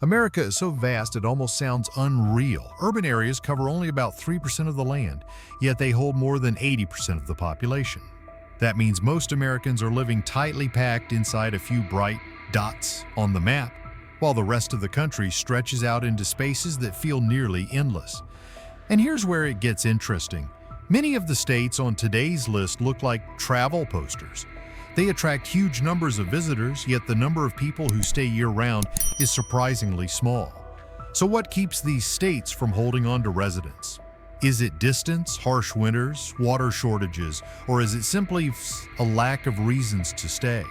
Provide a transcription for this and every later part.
America is so vast it almost sounds unreal. Urban areas cover only about 3% of the land, yet they hold more than 80% of the population. That means most Americans are living tightly packed inside a few bright dots on the map, while the rest of the country stretches out into spaces that feel nearly endless. And here's where it gets interesting. Many of the states on today's list look like travel posters. They attract huge numbers of visitors, yet the number of people who stay year-round is surprisingly small. So what keeps these states from holding on to residents? Is it distance, harsh winters, water shortages, or is it simply a lack of reasons to stay?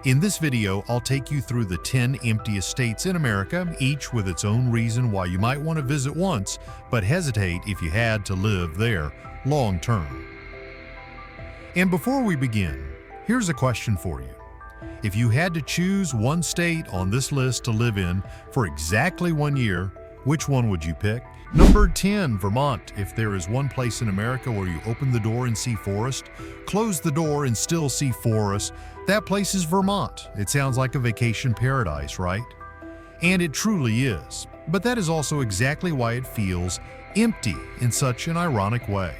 In this video, I'll take you through the 10 emptiest states in America, each with its own reason why you might want to visit once, but hesitate if you had to live there long-term. And before we begin, here's a question for you. If you had to choose one state on this list to live in for exactly 1 year, which one would you pick? Number 10, Vermont. If there is one place in America where you open the door and see forest, close the door and still see forest, that place is Vermont. It sounds like a vacation paradise, right? And it truly is. But that is also exactly why it feels empty in such an ironic way.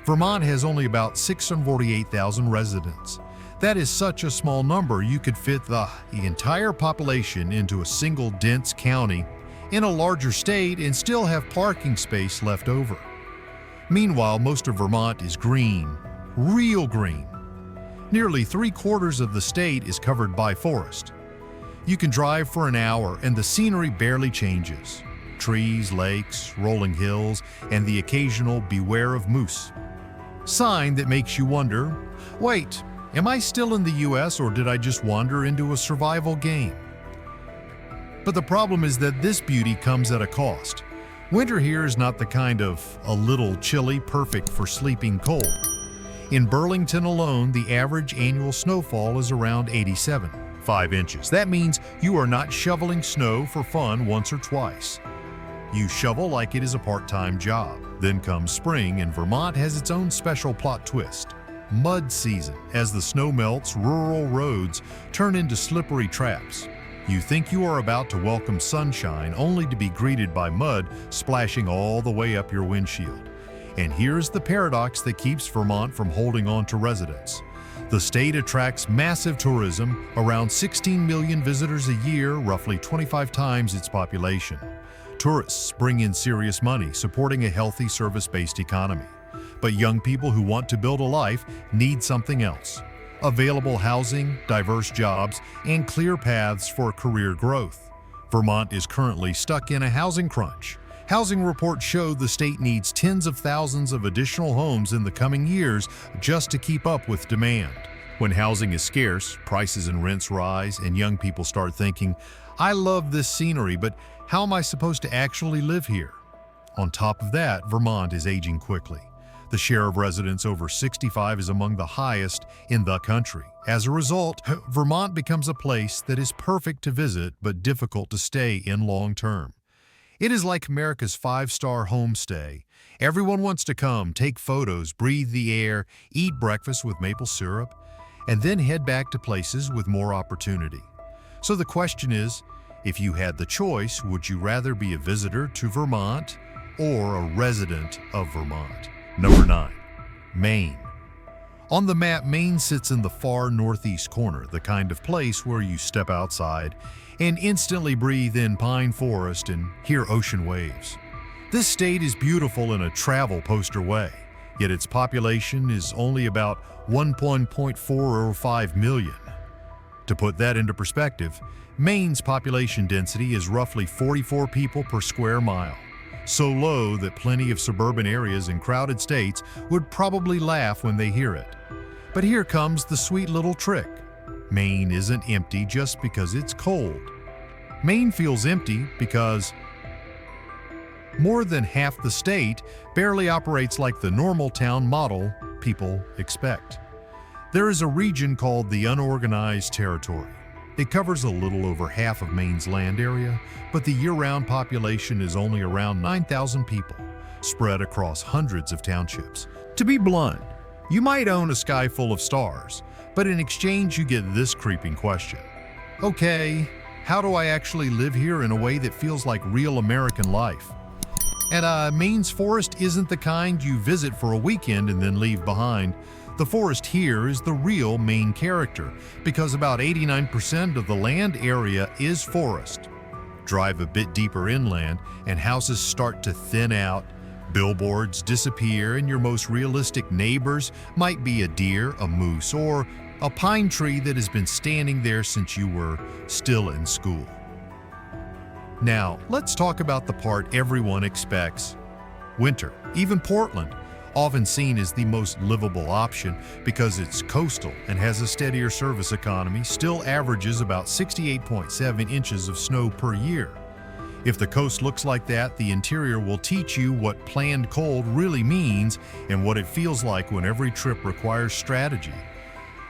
Vermont has only about 648,000 residents. That is such a small number you could fit the entire population into a single dense county in a larger state and still have parking space left over. Meanwhile, most of Vermont is green, real green. Nearly 3/4 of the state is covered by forest. You can drive for an hour and the scenery barely changes. Trees, lakes, rolling hills, and the occasional beware of moose sign that makes you wonder, wait, am I still in the US or did I just wander into a survival game? But the problem is that this beauty comes at a cost. Winter here is not the kind of a little chilly perfect for sleeping cold. In Burlington alone, the average annual snowfall is around 87.5 inches. That means you are not shoveling snow for fun once or twice. You shovel like it is a part-time job. Then comes spring, and Vermont has its own special plot twist. Mud season. As the snow melts, rural roads turn into slippery traps. You think you are about to welcome sunshine, only to be greeted by mud splashing all the way up your windshield. And here's the paradox that keeps Vermont from holding on to residents. The state attracts massive tourism, around 16 million visitors a year, roughly 25 times its population. Tourists bring in serious money, supporting a healthy service-based economy. But young people who want to build a life need something else: available housing, diverse jobs, and clear paths for career growth. Vermont is currently stuck in a housing crunch. Housing reports show the state needs tens of thousands of additional homes in the coming years just to keep up with demand. When housing is scarce, prices and rents rise, and young people start thinking, I love this scenery, but how am I supposed to actually live here? On top of that, Vermont is aging quickly. The share of residents over 65 is among the highest in the country. As a result, Vermont becomes a place that is perfect to visit but difficult to stay in long term. It is like America's five-star homestay. Everyone wants to come, take photos, breathe the air, eat breakfast with maple syrup, and then head back to places with more opportunity. So the question is, if you had the choice, would you rather be a visitor to Vermont or a resident of Vermont? Number 9. Maine. On the map, Maine sits in the far northeast corner, the kind of place where you step outside and instantly breathe in pine forest and hear ocean waves. This state is beautiful in a travel poster way, yet its population is only about 1.405 million. To put that into perspective, Maine's population density is roughly 44 people per square mile, so low that plenty of suburban areas in crowded states would probably laugh when they hear it. But here comes the sweet little trick. Maine isn't empty just because it's cold. Maine feels empty because more than half the state barely operates like the normal town model people expect. There is a region called the Unorganized Territory. It covers a little over half of Maine's land area, but the year-round population is only around 9,000 people, spread across hundreds of townships. To be blunt, you might own a sky full of stars, but in exchange you get this creeping question. Okay, how do I actually live here in a way that feels like real American life? And Maine's forest isn't the kind you visit for a weekend and then leave behind. The forest here is the real Maine character, because about 89% of the land area is forest. Drive a bit deeper inland, and houses start to thin out, billboards disappear, and your most realistic neighbors might be a deer, a moose, or a pine tree that has been standing there since you were still in school. Now, let's talk about the part everyone expects. Winter. Even Portland, often seen as the most livable option because it's coastal and has a steadier service economy, still averages about 68.7 inches of snow per year. If the coast looks like that, the interior will teach you what planned cold really means and what it feels like when every trip requires strategy.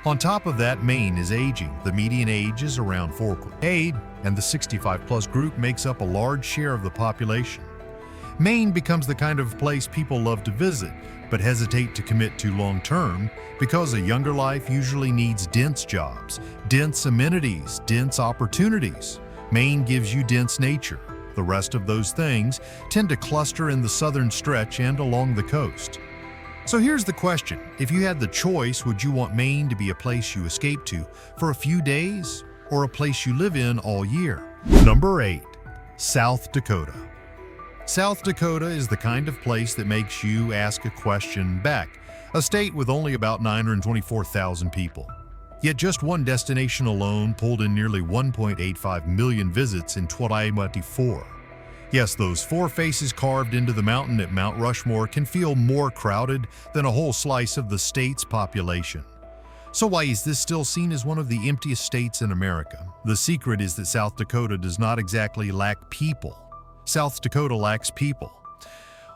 On top of that, Maine is aging. The median age is around 4.8, and the 65-plus group makes up a large share of the population. Maine becomes the kind of place people love to visit, but hesitate to commit to long-term because a younger life usually needs dense jobs, dense amenities, dense opportunities. Maine gives you dense nature. The rest of those things tend to cluster in the southern stretch and along the coast. So here's the question. If you had the choice, would you want Maine to be a place you escape to for a few days or a place you live in all year? Number 8. South Dakota. South Dakota is the kind of place that makes you ask a question back, a state with only about 924,000 people. Yet just one destination alone pulled in nearly 1.85 million visits in 2024. Yes, those four faces carved into the mountain at Mount Rushmore can feel more crowded than a whole slice of the state's population. So why is this still seen as one of the emptiest states in America? The secret is that South Dakota does not exactly lack people. South Dakota lacks people.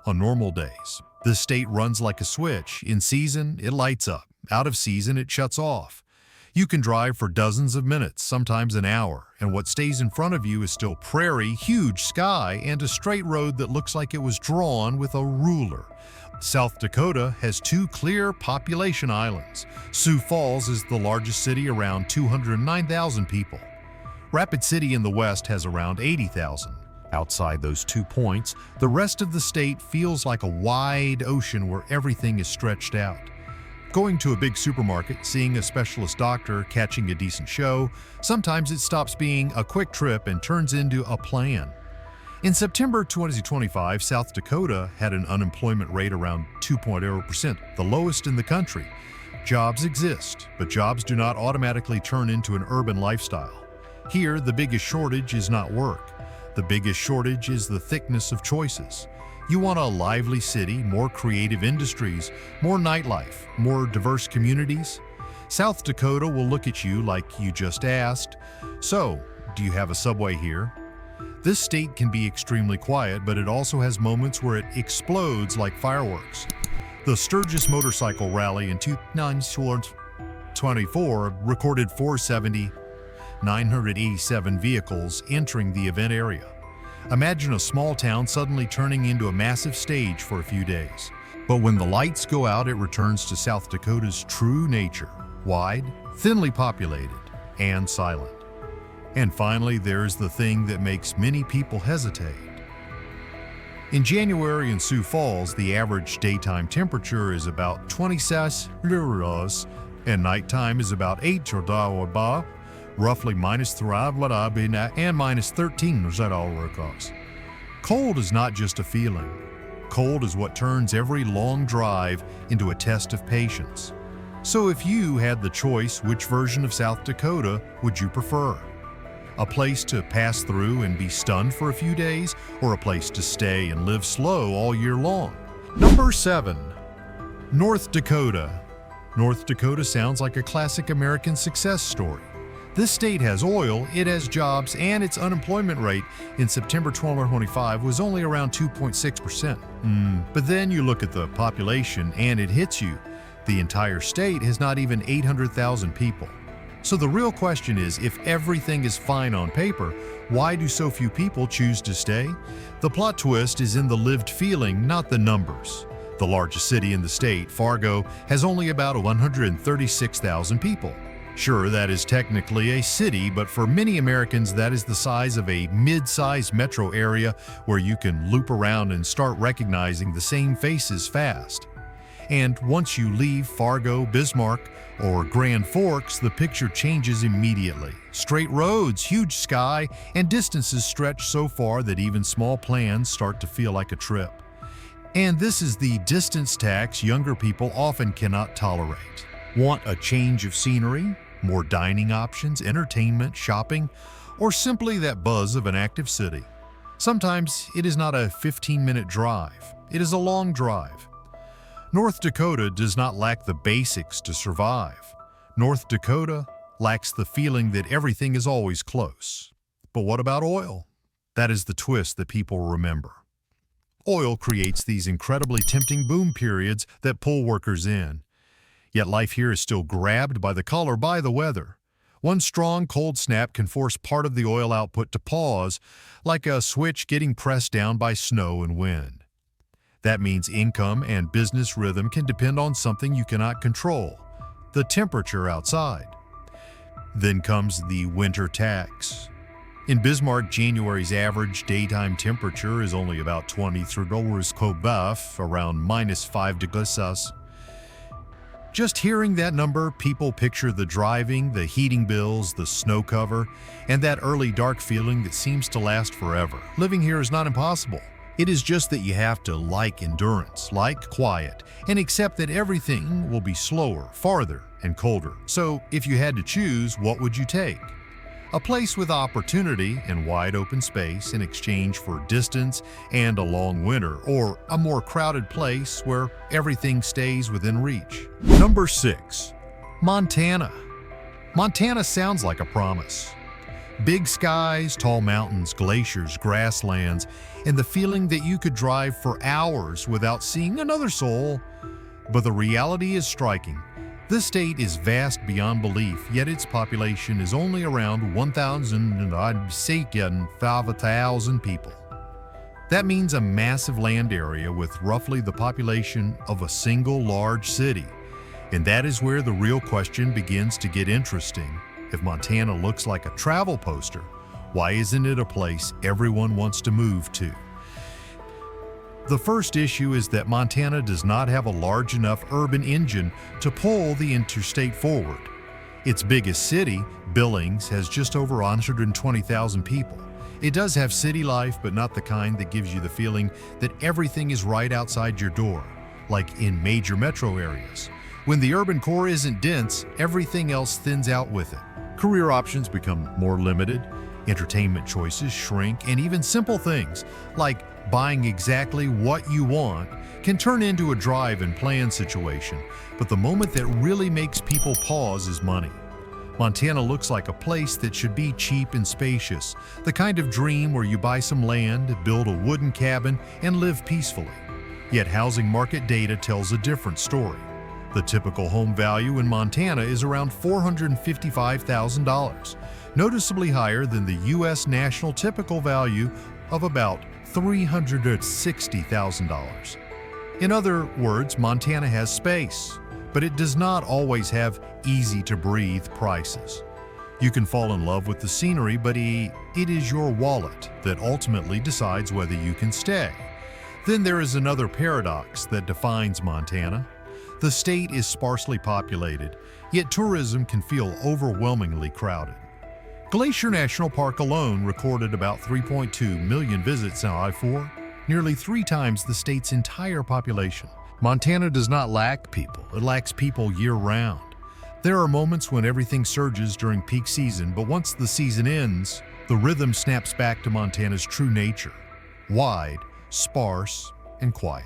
On normal days, this state runs like a switch. In season, it lights up. Out of season, it shuts off. You can drive for dozens of minutes, sometimes an hour, and what stays in front of you is still prairie, huge sky, and a straight road that looks like it was drawn with a ruler. South Dakota has two clear population islands. Sioux Falls is the largest city, around 209,000 people. Rapid City in the west has around 80,000. Outside those 2 points, the rest of the state feels like a wide ocean where everything is stretched out. Going to a big supermarket, seeing a specialist doctor, catching a decent show, sometimes it stops being a quick trip and turns into a plan. In September 2025, South Dakota had an unemployment rate around 2.0%, the lowest in the country. Jobs exist, but jobs do not automatically turn into an urban lifestyle. Here, the biggest shortage is not work. The biggest shortage is the thickness of choices. You want a lively city, more creative industries, more nightlife, more diverse communities? South Dakota will look at you like you just asked, "So, do you have a subway here?" This state can be extremely quiet, but it also has moments where it explodes like fireworks. The Sturgis Motorcycle Rally in 2024 recorded 987 vehicles entering the event area. Imagine a small town suddenly turning into a massive stage for a few days. But when the lights go out, it returns to South Dakota's true nature: wide, thinly populated, and silent. And finally, there's the thing that makes many people hesitate. In January in Sioux Falls, the average daytime temperature is about 26 degrees, and nighttime is about 8 degrees, roughly -3 and -13. Cold is not just a feeling. Cold is what turns every long drive into a test of patience. So if you had the choice, which version of South Dakota would you prefer? A place to pass through and be stunned for a few days, or a place to stay and live slow all year long? Number 7. North Dakota. North Dakota sounds like a classic American success story. This state has oil, it has jobs, and its unemployment rate in September 2025 was only around 2.6%. But then you look at the population and it hits you. The entire state has not even 800,000 people. So the real question is, if everything is fine on paper, why do so few people choose to stay? The plot twist is in the lived feeling, not the numbers. The largest city in the state, Fargo, has only about 136,000 people. Sure, that is technically a city, but for many Americans, that is the size of a mid-sized metro area where you can loop around and start recognizing the same faces fast. And once you leave Fargo, Bismarck, or Grand Forks, the picture changes immediately. Straight roads, huge sky, and distances stretch so far that even small plans start to feel like a trip. And this is the distance tax younger people often cannot tolerate. Want a change of scenery, more dining options, entertainment, shopping, or simply that buzz of an active city? Sometimes it is not a 15-minute drive, it is a long drive. North Dakota does not lack the basics to survive. North Dakota lacks the feeling that everything is always close. But what about oil? That is the twist that people remember. Oil creates these incredibly tempting boom periods that pull workers in. Yet life here is still grabbed by the collar by the weather. One strong cold snap can force part of the oil output to pause, like a switch getting pressed down by snow and wind. That means income and business rhythm can depend on something you cannot control, the temperature outside. Then comes the winter tax. In Bismarck, January's average daytime temperature is only about 23 degrees Celsius, around -5 degrees Celsius. Just hearing that number, people picture the driving, the heating bills, the snow cover, and that early dark feeling that seems to last forever. Living here is not impossible. It is just that you have to like endurance, like quiet, and accept that everything will be slower, farther, and colder. So, if you had to choose, what would you take? A place with opportunity and wide open space in exchange for distance and a long winter, or a more crowded place where everything stays within reach. Number 6. Montana. Montana sounds like a promise. Big skies, tall mountains, glaciers, grasslands, and the feeling that you could drive for hours without seeing another soul. But the reality is striking. This state is vast beyond belief, yet its population is only around 1,500 people. That means a massive land area with roughly the population of a single large city. And that is where the real question begins to get interesting. If Montana looks like a travel poster, why isn't it a place everyone wants to move to? The first issue is that Montana does not have a large enough urban engine to pull the interstate forward. Its biggest city, Billings, has just over 120,000 people. It does have city life, but not the kind that gives you the feeling that everything is right outside your door, like in major metro areas. When the urban core isn't dense, everything else thins out with it. Career options become more limited, entertainment choices shrink, and even simple things like buying exactly what you want can turn into a drive and plan situation. But the moment that really makes people pause is money. Montana looks like a place that should be cheap and spacious, the kind of dream where you buy some land, build a wooden cabin, and live peacefully. Yet housing market data tells a different story. The typical home value in Montana is around $455,000, noticeably higher than the U.S. national typical value of about $360,000. In other words, Montana has space, but it does not always have easy-to-breathe prices. You can fall in love with the scenery, but it is your wallet that ultimately decides whether you can stay. Then there is another paradox that defines Montana. The state is sparsely populated, yet tourism can feel overwhelmingly crowded. Glacier National Park alone recorded about 3.2 million visits in I-4, nearly 3 times the state's entire population. Montana does not lack people, it lacks people year-round. There are moments when everything surges during peak season, but once the season ends, the rhythm snaps back to Montana's true nature: wide, sparse, and quiet.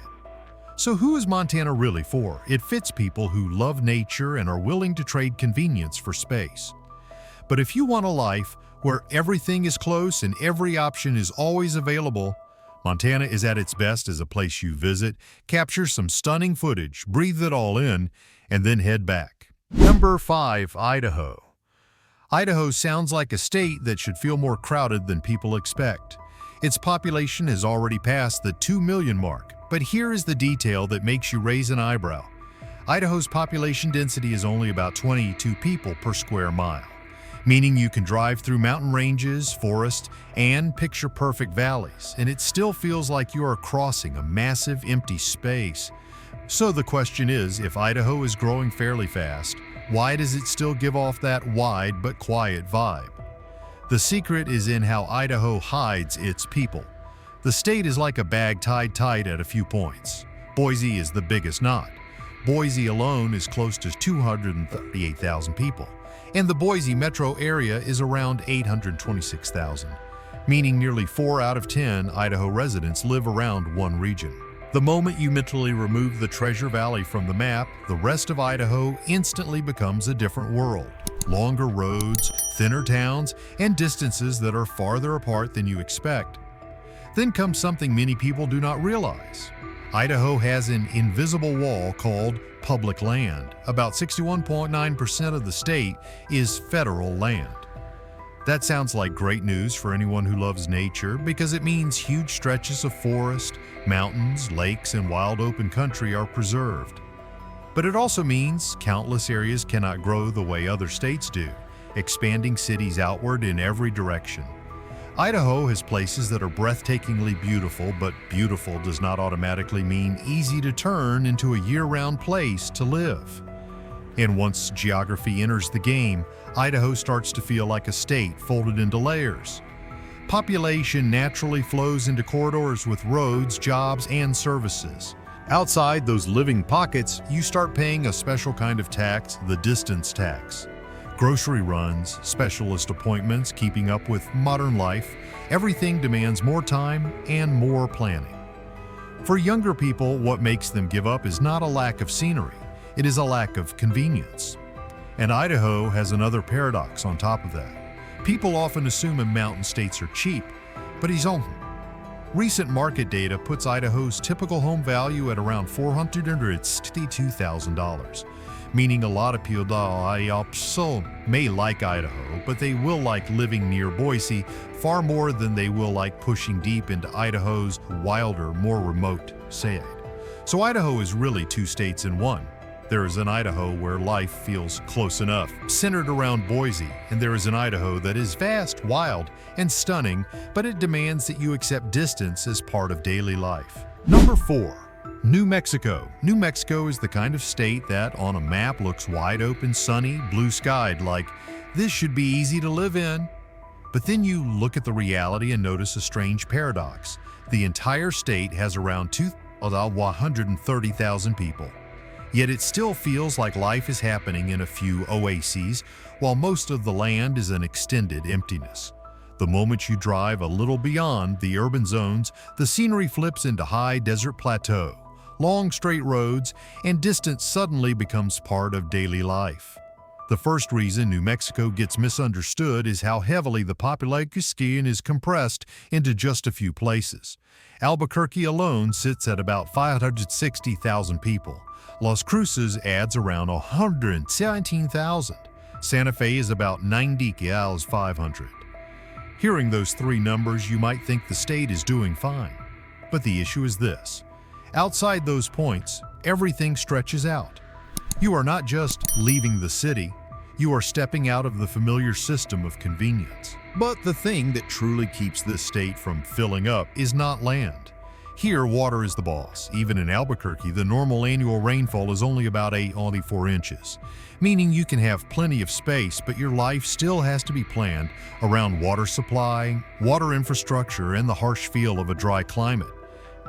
So who is Montana really for? It fits people who love nature and are willing to trade convenience for space. But if you want a life where everything is close and every option is always available, Montana is at its best as a place you visit, capture some stunning footage, breathe it all in, and then head back. Number 5. Idaho. Idaho sounds like a state that should feel more crowded than people expect. Its population has already passed the 2 million mark, but here is the detail that makes you raise an eyebrow. Idaho's population density is only about 22 people per square mile, meaning you can drive through mountain ranges, forests, and picture-perfect valleys, and it still feels like you are crossing a massive empty space. So the question is, if Idaho is growing fairly fast, why does it still give off that wide but quiet vibe? The secret is in how Idaho hides its people. The state is like a bag tied tight at a few points. Boise is the biggest knot. Boise alone is close to 238,000 people, and the Boise metro area is around 826,000, meaning nearly 4 out of 10 Idaho residents live around one region. The moment you mentally remove the Treasure Valley from the map, the rest of Idaho instantly becomes a different world. Longer roads, thinner towns, and distances that are farther apart than you expect. Then comes something many people do not realize. Idaho has an invisible wall called public land. About 61.9% of the state is federal land. That sounds like great news for anyone who loves nature because it means huge stretches of forest, mountains, lakes, and wild open country are preserved. But it also means countless areas cannot grow the way other states do, expanding cities outward in every direction. Idaho has places that are breathtakingly beautiful, but beautiful does not automatically mean easy to turn into a year-round place to live. And once geography enters the game, Idaho starts to feel like a state folded into layers. Population naturally flows into corridors with roads, jobs, and services. Outside those living pockets, you start paying a special kind of tax, the distance tax. Grocery runs, specialist appointments, keeping up with modern life, everything demands more time and more planning. For younger people, what makes them give up is not a lack of scenery, it is a lack of convenience. And Idaho has another paradox on top of that. People often assume mountain states are cheap, but it's only. Recent market data puts Idaho's typical home value at around $462,000. Meaning a lot of people may like Idaho, but they will like living near Boise far more than they will like pushing deep into Idaho's wilder, more remote side. So Idaho is really two states in one. There is an Idaho where life feels close enough, centered around Boise, and there is an Idaho that is vast, wild, and stunning, but it demands that you accept distance as part of daily life. Number 4. New Mexico. New Mexico is the kind of state that, on a map, looks wide open, sunny, blue-skied, like this should be easy to live in. But then you look at the reality and notice a strange paradox. The entire state has around 130,000 people. Yet it still feels like life is happening in a few oases, while most of the land is an extended emptiness. The moment you drive a little beyond the urban zones, the scenery flips into high desert plateau, long straight roads, and distance suddenly becomes part of daily life. The first reason New Mexico gets misunderstood is how heavily the population is compressed into just a few places. Albuquerque alone sits at about 560,000 people. Las Cruces adds around 117,000. Santa Fe is about 90,500. Hearing those three numbers, you might think the state is doing fine. But the issue is this. Outside those points, everything stretches out. You are not just leaving the city, you are stepping out of the familiar system of convenience. But the thing that truly keeps this state from filling up is not land. Here, water is the boss. Even in Albuquerque, the normal annual rainfall is only about 4 inches, meaning you can have plenty of space, but your life still has to be planned around water supply, water infrastructure, and the harsh feel of a dry climate.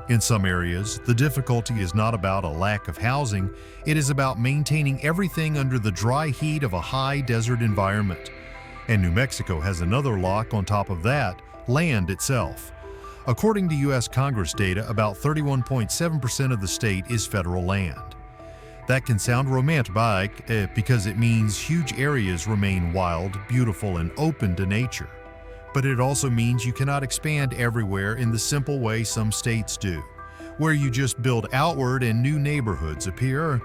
In some areas, the difficulty is not about a lack of housing, it is about maintaining everything under the dry heat of a high desert environment. And New Mexico has another lock on top of that, land itself. According to U.S. Congress data, about 31.7% of the state is federal land. That can sound romantic because it means huge areas remain wild, beautiful, and open to nature. But it also means you cannot expand everywhere in the simple way some states do, where you just build outward and new neighborhoods appear.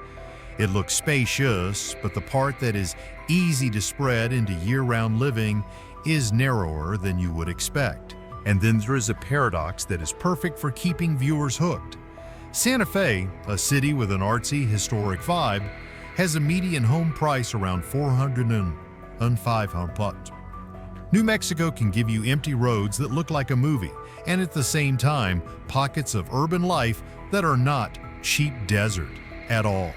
It looks spacious, but the part that is easy to spread into year-round living is narrower than you would expect. And then there is a paradox that is perfect for keeping viewers hooked. Santa Fe, a city with an artsy, historic vibe, has a median home price around $405. New Mexico can give you empty roads that look like a movie, and at the same time, pockets of urban life that are not cheap desert at all.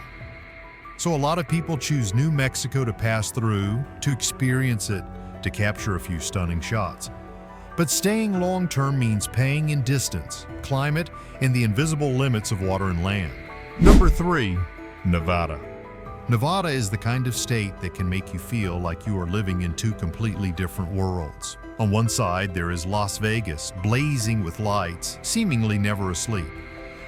So a lot of people choose New Mexico to pass through, to experience it, to capture a few stunning shots. But staying long-term means paying in distance, climate, and the invisible limits of water and land. Number 3, Nevada. Nevada is the kind of state that can make you feel like you are living in two completely different worlds. On one side, there is Las Vegas, blazing with lights, seemingly never asleep.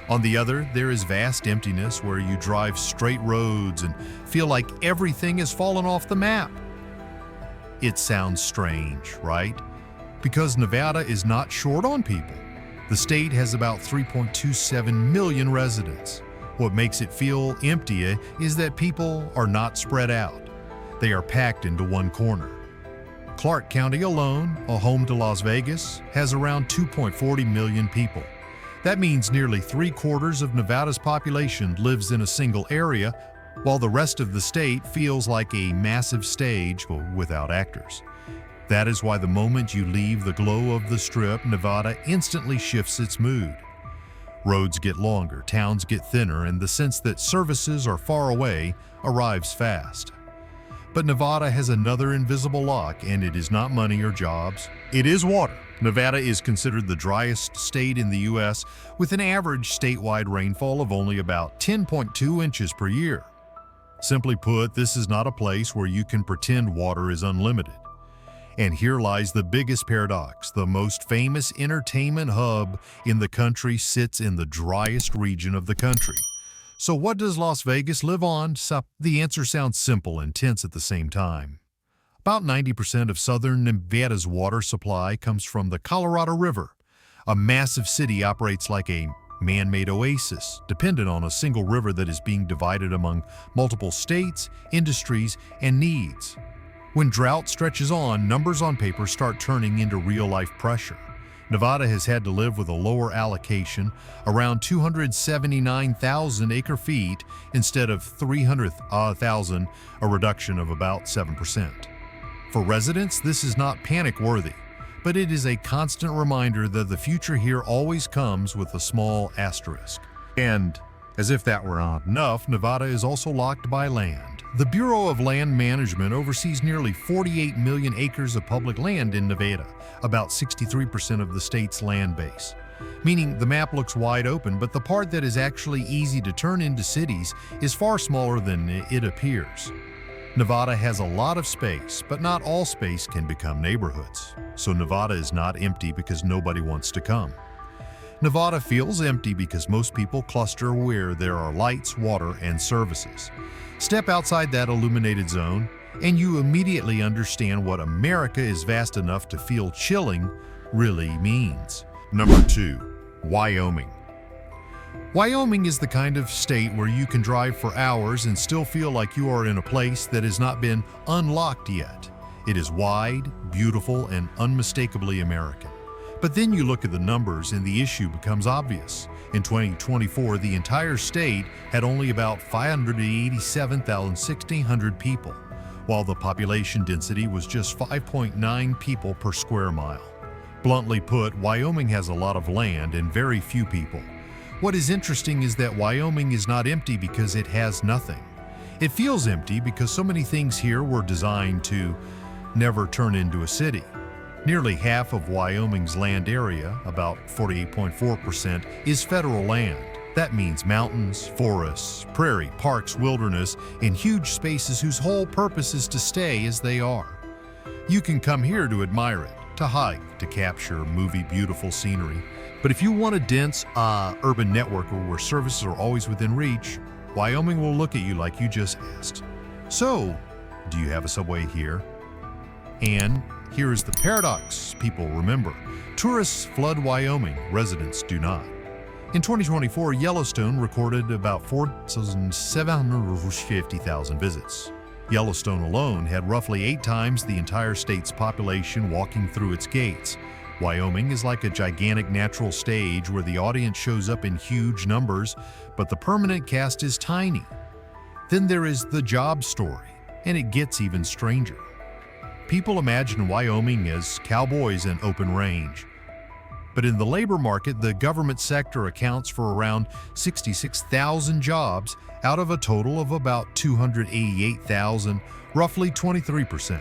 On the other, there is vast emptiness where you drive straight roads and feel like everything has fallen off the map. It sounds strange, right? Because Nevada is not short on people. The state has about 3.27 million residents. What makes it feel empty is that people are not spread out. They are packed into one corner. Clark County alone, a home to Las Vegas, has around 2.40 million people. That means nearly 3/4 of Nevada's population lives in a single area, while the rest of the state feels like a massive stage without actors. That is why the moment you leave the glow of the Strip, Nevada instantly shifts its mood. Roads get longer, towns get thinner, and the sense that services are far away arrives fast. But Nevada has another invisible lock, and it is not money or jobs. It is water. Nevada is considered the driest state in the U.S., with an average statewide rainfall of only about 10.2 inches per year. Simply put, this is not a place where you can pretend water is unlimited. And here lies the biggest paradox. The most famous entertainment hub in the country sits in the driest region of the country. So what does Las Vegas live on? The answer sounds simple and tense at the same time. About 90% of southern Nevada's water supply comes from the Colorado River. A massive city operates like a man-made oasis, dependent on a single river that is being divided among multiple states, industries, and needs. When drought stretches on, numbers on paper start turning into real-life pressure. Nevada has had to live with a lower allocation, around 279,000 acre-feet instead of 300,000, a reduction of about 7%. For residents, this is not panic-worthy, but it is a constant reminder that the future here always comes with a small asterisk. And as if that were not enough, Nevada is also locked by land. The Bureau of Land Management oversees nearly 48 million acres of public land in Nevada, about 63% of the state's land base. Meaning the map looks wide open, but the part that is actually easy to turn into cities is far smaller than it appears. Nevada has a lot of space, but not all space can become neighborhoods. So Nevada is not empty because nobody wants to come. Nevada feels empty because most people cluster where there are lights, water, and services. Step outside that illuminated zone, and you immediately understand what America is vast enough to feel chilling really means. Number 2, Wyoming. Wyoming is the kind of state where you can drive for hours and still feel like you are in a place that has not been unlocked yet. It is wide, beautiful, and unmistakably American. But then you look at the numbers and the issue becomes obvious. In 2024, the entire state had only about 587,600 people, while the population density was just 5.9 people per square mile. Bluntly put, Wyoming has a lot of land and very few people. What is interesting is that Wyoming is not empty because it has nothing. It feels empty because so many things here were designed to never turn into a city. Nearly half of Wyoming's land area, about 48.4%, is federal land. That means mountains, forests, prairie, parks, wilderness, and huge spaces whose whole purpose is to stay as they are. You can come here to admire it, to hike, to capture beautiful scenery. But if you want a dense, urban network where services are always within reach, Wyoming will look at you like you just asked. So, do you have a subway here? And here is the paradox people remember. Tourists flood Wyoming, residents do not. In 2024, Yellowstone recorded about 4,750,000 visits. Yellowstone alone had roughly 8 times the entire state's population walking through its gates. Wyoming is like a gigantic natural stage where the audience shows up in huge numbers, but the permanent cast is tiny. Then there is the job story, and it gets even stranger. People imagine Wyoming as cowboys and open range. But in the labor market, the government sector accounts for around 66,000 jobs out of a total of about 288,000, roughly 23%.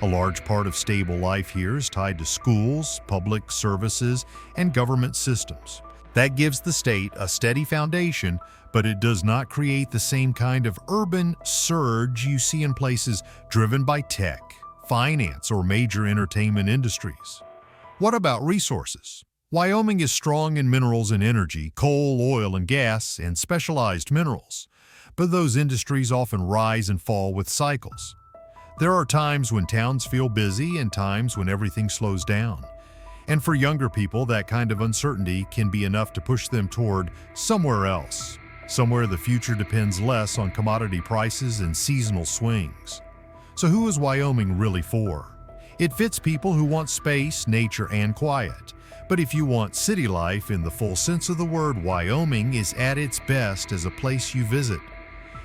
A large part of stable life here is tied to schools, public services, and government systems. That gives the state a steady foundation, but it does not create the same kind of urban surge you see in places driven by tech, finance, or major entertainment industries. What about resources? Wyoming is strong in minerals and energy, coal, oil, and gas, and specialized minerals. But those industries often rise and fall with cycles. There are times when towns feel busy and times when everything slows down. And for younger people, that kind of uncertainty can be enough to push them toward somewhere else, somewhere the future depends less on commodity prices and seasonal swings. So who is Wyoming really for? It fits people who want space, nature, and quiet. But if you want city life in the full sense of the word, Wyoming is at its best as a place you visit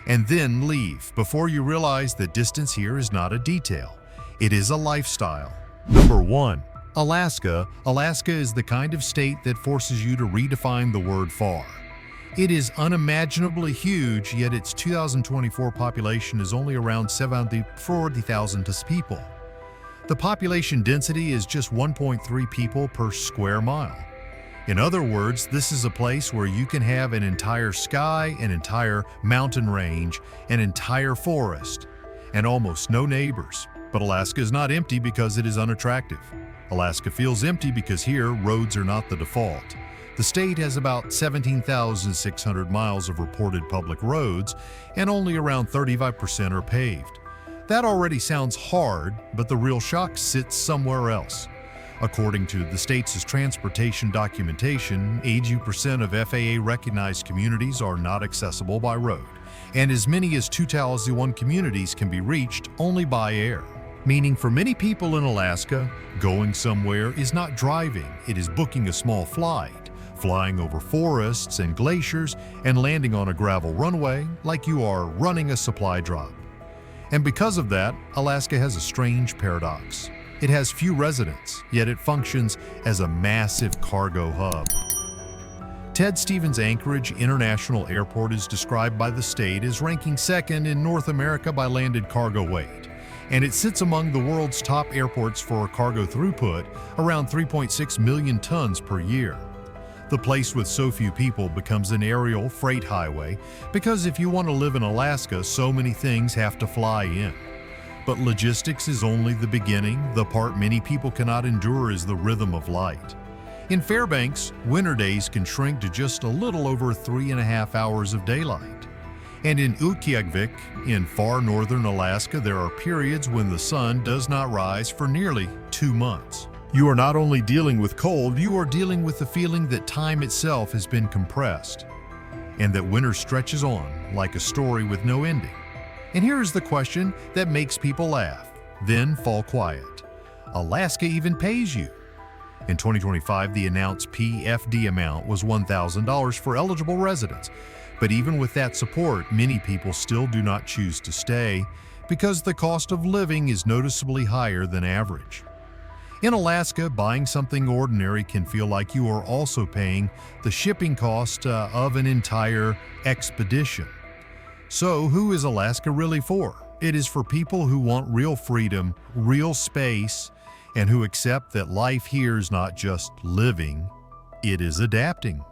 and then leave before you realize that distance here is not a detail. It is a lifestyle. Number 1. Alaska. Alaska is the kind of state that forces you to redefine the word far. It is unimaginably huge, yet its 2024 population is only around 40,000 people. The population density is just 1.3 people per square mile. In other words, this is a place where you can have an entire sky, an entire mountain range, an entire forest, and almost no neighbors. But Alaska is not empty because it is unattractive. Alaska feels empty because here, roads are not the default. The state has about 17,600 miles of reported public roads, and only around 35% are paved. That already sounds hard, but the real shock sits somewhere else. According to the state's transportation documentation, 80% of FAA-recognized communities are not accessible by road, and as many as 2,001 communities can be reached only by air. Meaning for many people in Alaska, going somewhere is not driving, it is booking a small flight, flying over forests and glaciers, and landing on a gravel runway like you are running a supply drop. And because of that, Alaska has a strange paradox. It has few residents, yet it functions as a massive cargo hub. Ted Stevens Anchorage International Airport is described by the state as ranking second in North America by landed cargo weight, and it sits among the world's top airports for cargo throughput, around 3.6 million tons per year. The place with so few people becomes an aerial freight highway because if you want to live in Alaska, so many things have to fly in. But logistics is only the beginning. The part many people cannot endure is the rhythm of light. In Fairbanks, winter days can shrink to just a little over 3.5 hours of daylight. And in Utqiagvik, in far northern Alaska, there are periods when the sun does not rise for nearly 2 months. You are not only dealing with cold, you are dealing with the feeling that time itself has been compressed, and that winter stretches on like a story with no ending. And here is the question that makes people laugh, then fall quiet. Alaska even pays you. In 2025, the announced PFD amount was $1,000 for eligible residents. But even with that support, many people still do not choose to stay because the cost of living is noticeably higher than average. In Alaska, buying something ordinary can feel like you are also paying the shipping cost of an entire expedition. So who is Alaska really for? It is for people who want real freedom, real space, and who accept that life here is not just living, it is adapting.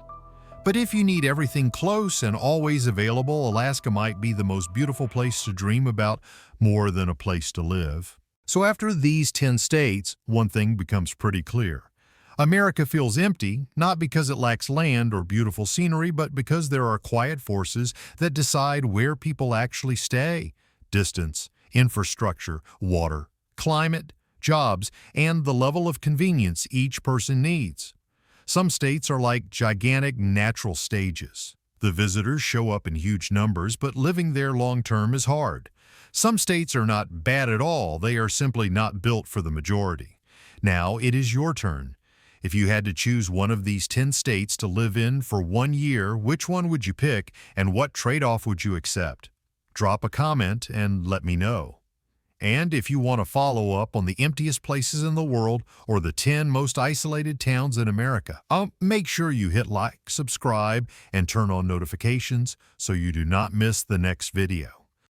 But if you need everything close and always available, Alaska might be the most beautiful place to dream about more than a place to live. So after these 10 states, one thing becomes pretty clear. America feels empty, not because it lacks land or beautiful scenery, but because there are quiet forces that decide where people actually stay. Distance, infrastructure, water, climate, jobs, and the level of convenience each person needs. Some states are like gigantic natural stages. The visitors show up in huge numbers, but living there long-term is hard. Some states are not bad at all, they are simply not built for the majority. Now it is your turn. If you had to choose one of these 10 states to live in for 1 year, which one would you pick and what trade-off would you accept? Drop a comment and let me know. And if you want to follow up on the emptiest places in the world or the 10 most isolated towns in America, make sure you hit like, subscribe, and turn on notifications so you do not miss the next video.